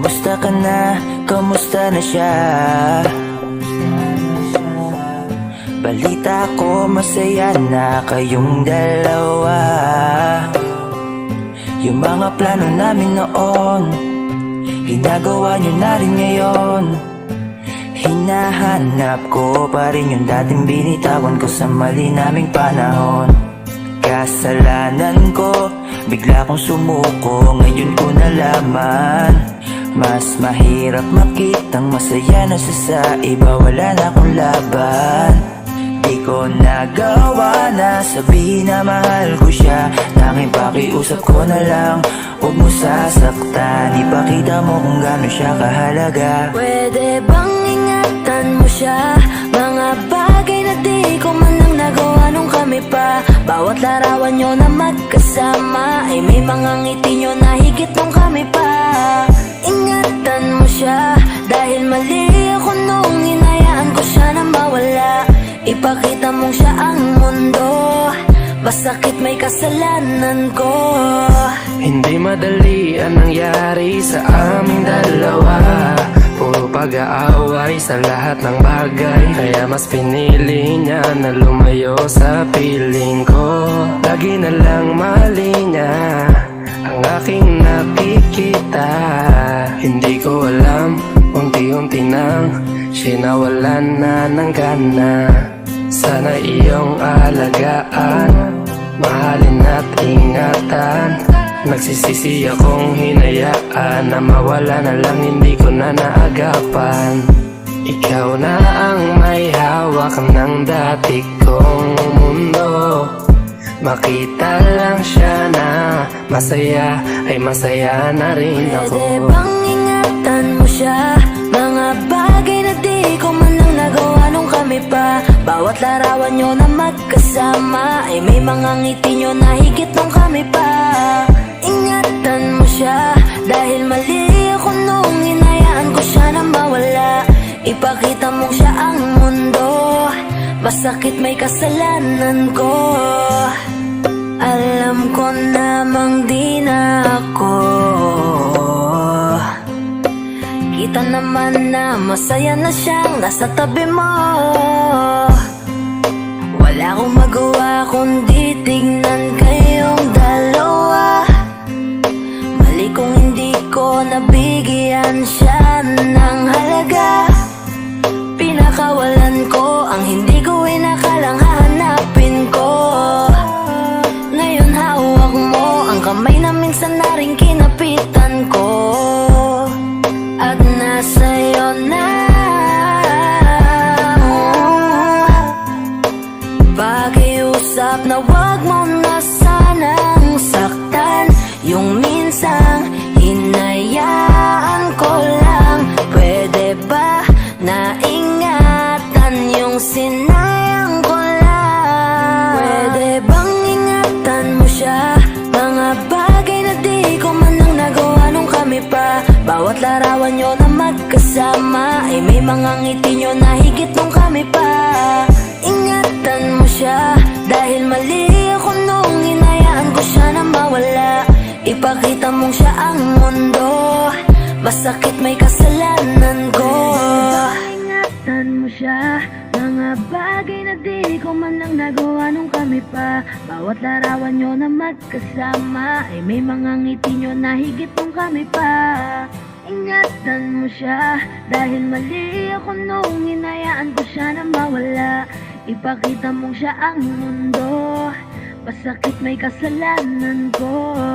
Kamusta ka na? Kamusta na siya? Balita ko masaya na kayong dalawa. Yung mga plano namin noon, ginagawa nyo na rin ngayon. Hinahanap ko pa rin yung dating binitawan ko sa mali naming panahon. Kasalanan ko, bigla kong sumuko, ngayon ko nalaman. Mas mahirap makitang masaya na siya sa iba, wala na akong laban. Di ko nagawa na sabihin na mahal ko siya. Tanging pakiusap ko na lang, huwag mo sasaktan. Ipakita mo kung gaano siya kahalaga. Pwede bang ingatan mo siya? Mga bagay na di ko man lang nagawa nung kami pa. Bawat larawan nyo na magkasama ay may mga ngiti nyo na higit nung kami pa. Ingatan mo siya dahil mali ako nung hinayaan ko siya na mawala. Ipakita mong siya ang mundo, masakit may kasalanan ko. Hindi madali ang nangyari sa aming dalawa. Puro pag-aaway sa lahat ng bagay, kaya mas pinili niya na lumayo sa piling ko. Lagi na lang mali niya ang aking nakikita. Hindi ko alam, unti-unti nang sinawalan na ng gana. Sana iyong alagaan, mahalin at ingatan. Nagsisisi akong hinayaan na mawala na lang, hindi ko na naagapan. Ikaw na ang may hawak ng dati kong mundo. Makita lang siya na masaya, ay masaya na rin ako. Pwede bang ingatan mo siya? Mga bagay na di ko man lang nagawa nung kami pa. Bawat larawan nyo na magkasama ay may mga ngiti nyo na higit nung kami pa. Ingatan mo siya dahil mali ako nung hinayaan ko siya na mawala. Ipakita mong siya ang mundo, masakit may kasalanan ko. Alam ko namang di na ako. Kita naman na masaya na siyang nasa tabi mo. Wala akong magawa kundi tignan kayong dalawa. Mali kung hindi ko nabigyan siya ng halaga. Pinakawalan ko ang hindi ko inakalang hahanapin ko. Ngayon hawak mo ang kamay na minsan na rin kinapitan ko. At nasa'yo na. Pakiusap na wag mo na sanang saktan. Yung minsang hinayaan ko lang. Pwede ba na ingatan yung sinayang ko lang? Pwede bang ingatan mo siya? Mga bagay na di ko man lang nagawa nung kami pa. Bawat larawan nyo na magkasama ay may mga ngiti nyo na higit nung kami pa. Ingatan mo siya dahil mali ako nung hinayaan ko siya na mawala. Ipakita mong siya ang mundo, masakit may kasalanan ko. Ingatan mo siya, mga bagay na di ko man lang nagawa nung kami pa. Bawat larawan nyo na magkasama ay may mga ngiti nyo na higit nung kami pa. Ingatan mo siya dahil mali ako nung hinayaan ko siya na mawala. Ipakita mong siya ang mundo, masakit may kasalanan ko.